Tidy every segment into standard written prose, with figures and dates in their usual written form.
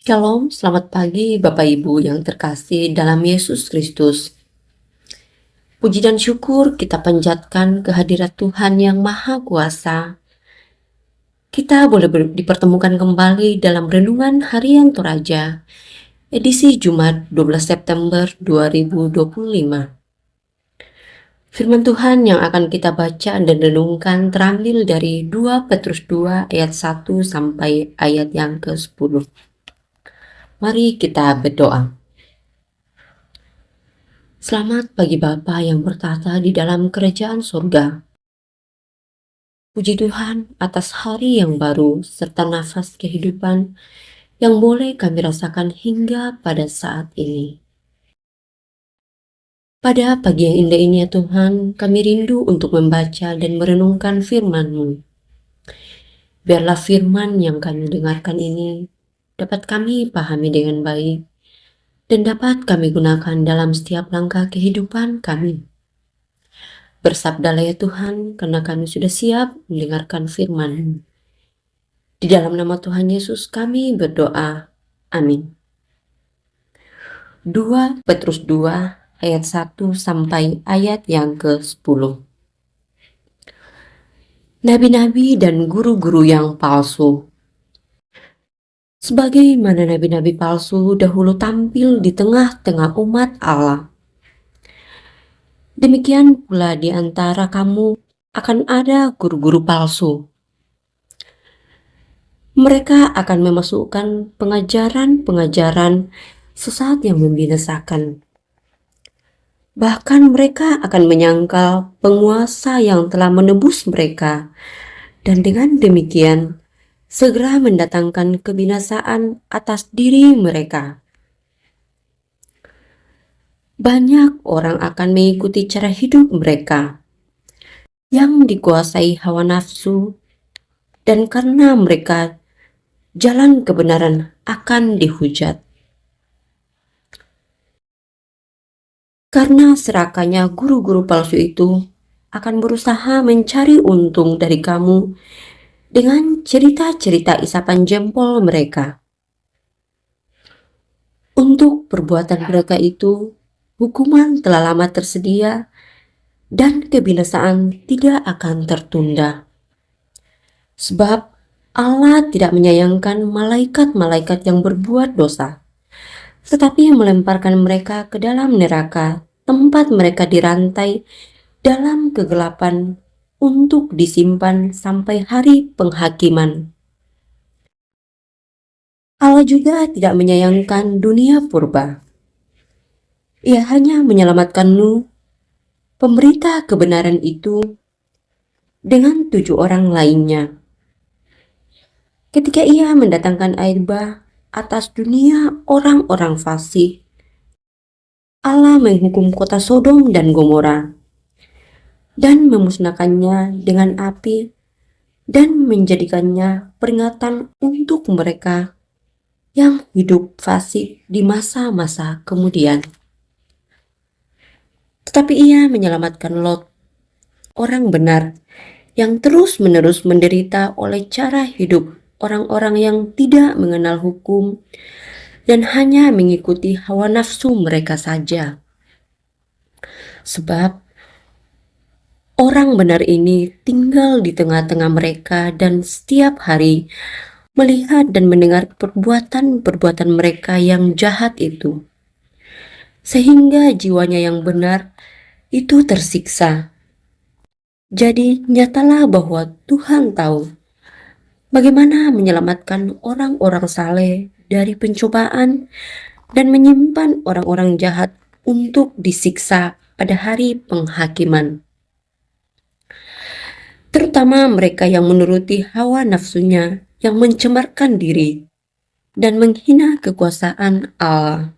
Shalom, selamat pagi Bapak Ibu yang terkasih dalam Yesus Kristus. Puji dan syukur kita panjatkan kehadirat Tuhan yang Maha Kuasa. Kita boleh dipertemukan kembali dalam Renungan Harian Toraja, edisi Jumat 12 September 2025. Firman Tuhan yang akan kita baca dan renungkan terambil dari 2 Petrus 2 ayat 1 sampai ayat yang ke-10. Mari kita berdoa. Selamat bagi Bapa yang bertata di dalam kerajaan surga. Puji Tuhan atas hari yang baru serta nafas kehidupan yang boleh kami rasakan hingga pada saat ini. Pada pagi yang indah ini ya Tuhan, kami rindu untuk membaca dan merenungkan firman-Mu. Biarlah firman yang kami dengarkan ini dapat kami pahami dengan baik dan dapat kami gunakan dalam setiap langkah kehidupan kami. Bersabdalah ya Tuhan, karena kami sudah siap mendengarkan firman-Mu. Di dalam nama Tuhan Yesus kami berdoa. Amin. 2 Petrus 2 ayat 1 sampai ayat yang ke-10. Nabi-nabi dan guru-guru yang palsu. Sebagaimana nabi-nabi palsu dahulu tampil di tengah-tengah umat Allah, demikian pula di antara kamu akan ada guru-guru palsu. Mereka akan memasukkan pengajaran-pengajaran sesat yang membinasakan. Bahkan mereka akan menyangkal penguasa yang telah menebus mereka, dan dengan demikian segera mendatangkan kebinasaan atas diri mereka. Banyak orang akan mengikuti cara hidup mereka yang dikuasai hawa nafsu, dan karena mereka jalan kebenaran akan dihujat. Karena serakahnya guru-guru palsu itu akan berusaha mencari untung dari kamu dengan cerita-cerita isapan jempol mereka. Untuk perbuatan mereka itu, hukuman telah lama tersedia dan kebinasaan tidak akan tertunda. Sebab Allah tidak menyayangkan malaikat-malaikat yang berbuat dosa, tetapi melemparkan mereka ke dalam neraka, tempat mereka dirantai dalam kegelapan untuk disimpan sampai hari penghakiman. Allah juga tidak menyayangkan dunia purba. Ia hanya menyelamatkan Nuh, pemberita kebenaran itu, dengan 7 orang lainnya. Ketika ia mendatangkan air bah atas dunia orang-orang fasik, Allah menghukum kota Sodom dan Gomora dan memusnahkannya dengan api dan menjadikannya peringatan untuk mereka yang hidup fasik di masa-masa kemudian. Tetapi ia menyelamatkan Lot, orang benar yang terus-menerus menderita oleh cara hidup orang-orang yang tidak mengenal hukum dan hanya mengikuti hawa nafsu mereka saja. Sebab orang benar ini tinggal di tengah-tengah mereka dan setiap hari melihat dan mendengar perbuatan-perbuatan mereka yang jahat itu, sehingga jiwanya yang benar itu tersiksa. Jadi nyatalah bahwa Tuhan tahu bagaimana menyelamatkan orang-orang saleh dari pencobaan dan menyimpan orang-orang jahat untuk disiksa pada hari penghakiman. Terutama mereka yang menuruti hawa nafsunya yang mencemarkan diri dan menghina kekuasaan Allah.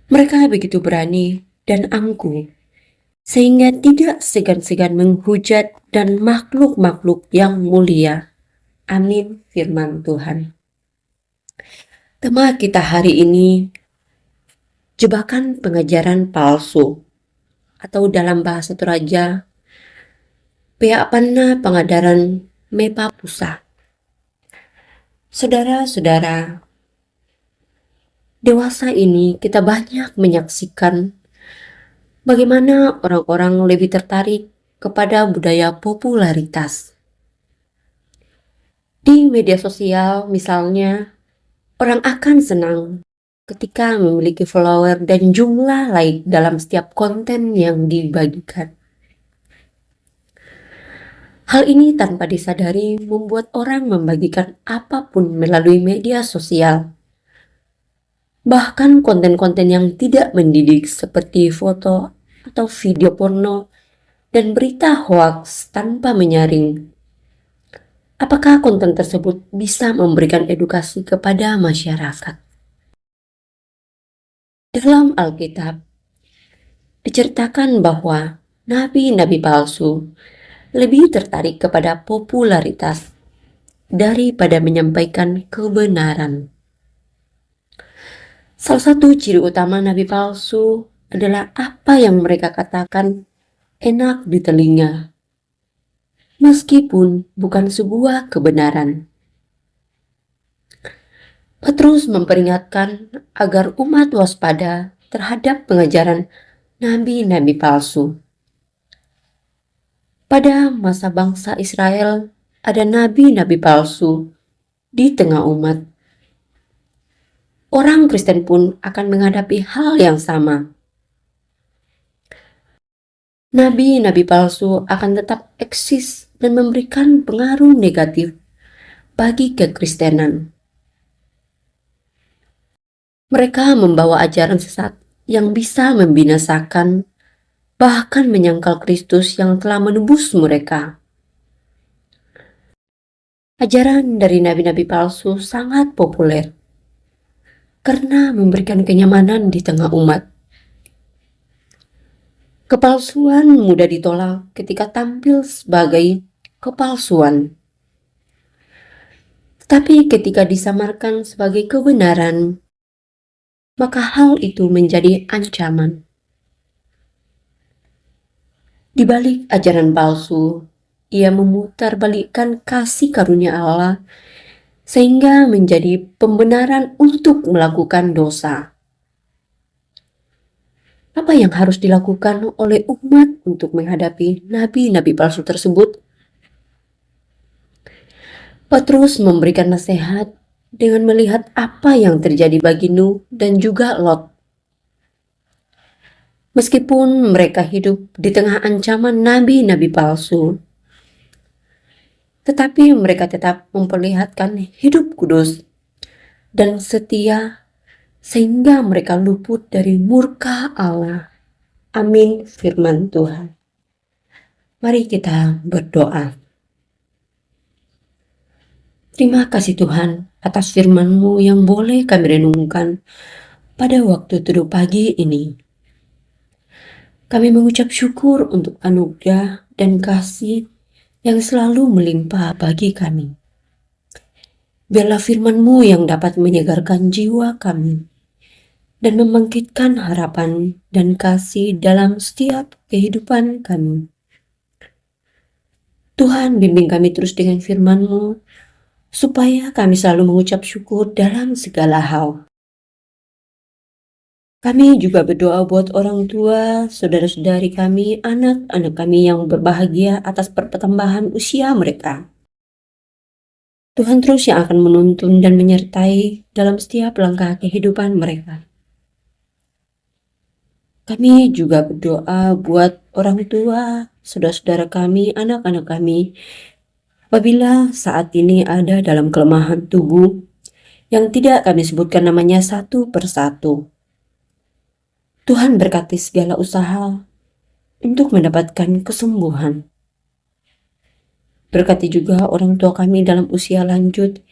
Mereka begitu berani dan angkuh, sehingga tidak segan-segan menghujat dan makhluk-makhluk yang mulia. Amin, firman Tuhan. Tema kita hari ini, jebakan pengajaran palsu, atau dalam bahasa Toraja, Peapanna Pengadaran Mepa Pusa. Saudara-saudara, dewasa ini kita banyak menyaksikan bagaimana orang-orang lebih tertarik kepada budaya popularitas. Di media sosial misalnya, orang akan senang ketika memiliki follower dan jumlah like dalam setiap konten yang dibagikan. Hal ini tanpa disadari membuat orang membagikan apapun melalui media sosial. Bahkan konten-konten yang tidak mendidik seperti foto atau video porno dan berita hoaks tanpa menyaring. Apakah konten tersebut bisa memberikan edukasi kepada masyarakat? Dalam Alkitab, diceritakan bahwa nabi-nabi palsu lebih tertarik kepada popularitas daripada menyampaikan kebenaran. Salah satu ciri utama nabi palsu adalah apa yang mereka katakan enak di telinga, meskipun bukan sebuah kebenaran. Petrus memperingatkan agar umat waspada terhadap pengajaran nabi-nabi palsu. Pada masa bangsa Israel, ada nabi-nabi palsu di tengah umat. Orang Kristen pun akan menghadapi hal yang sama. Nabi-nabi palsu akan tetap eksis dan memberikan pengaruh negatif bagi kekristenan. Mereka membawa ajaran sesat yang bisa membinasakan, bahkan menyangkal Kristus yang telah menebus mereka. Ajaran dari nabi-nabi palsu sangat populer karena memberikan kenyamanan di tengah umat. Kepalsuan mudah ditolak ketika tampil sebagai kepalsuan. Tetapi ketika disamarkan sebagai kebenaran, maka hal itu menjadi ancaman. Di balik ajaran palsu, ia memutarbalikkan kasih karunia Allah sehingga menjadi pembenaran untuk melakukan dosa. Apa yang harus dilakukan oleh umat untuk menghadapi nabi-nabi palsu tersebut? Petrus memberikan nasihat dengan melihat apa yang terjadi bagi Nuh dan juga Lot. Meskipun mereka hidup di tengah ancaman nabi-nabi palsu, tetapi mereka tetap memperlihatkan hidup kudus dan setia sehingga mereka luput dari murka Allah. Amin, firman Tuhan. Mari kita berdoa. Terima kasih Tuhan atas firman-Mu yang boleh kami renungkan pada waktu teduh pagi ini. Kami mengucap syukur untuk anugerah dan kasih yang selalu melimpah bagi kami. Biarlah firman-Mu yang dapat menyegarkan jiwa kami dan membangkitkan harapan dan kasih dalam setiap kehidupan kami. Tuhan, bimbing kami terus dengan firman-Mu, supaya kami selalu mengucap syukur dalam segala hal. Kami juga berdoa buat orang tua, saudara-saudari kami, anak-anak kami yang berbahagia atas pertambahan usia mereka. Tuhan terus yang akan menuntun dan menyertai dalam setiap langkah kehidupan mereka. Kami juga berdoa buat orang tua, saudara-saudara kami, anak-anak kami, apabila saat ini ada dalam kelemahan tubuh yang tidak kami sebutkan namanya satu persatu. Tuhan berkati segala usaha untuk mendapatkan kesembuhan. Berkati juga orang tua kami dalam usia lanjut.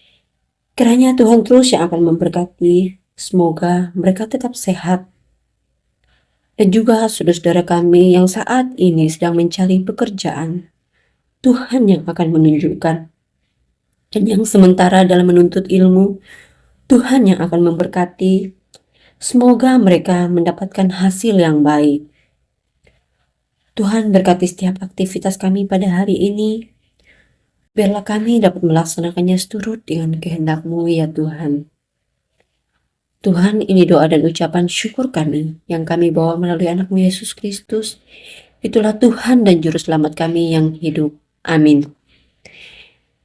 Kiranya Tuhan terus yang akan memberkati, semoga mereka tetap sehat. Dan juga saudara-saudara kami yang saat ini sedang mencari pekerjaan, Tuhan yang akan menunjukkan. Dan yang sementara dalam menuntut ilmu, Tuhan yang akan memberkati. Semoga mereka mendapatkan hasil yang baik. Tuhan berkati setiap aktivitas kami pada hari ini. Biarlah kami dapat melaksanakannya seturut dengan kehendak-Mu ya Tuhan. Tuhan, ini doa dan ucapan syukur kami yang kami bawa melalui anak-Mu Yesus Kristus. Itulah Tuhan dan Juru Selamat kami yang hidup. Amin.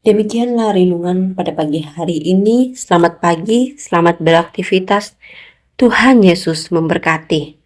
Demikianlah renungan pada pagi hari ini. Selamat pagi, selamat beraktivitas. Tuhan Yesus memberkati.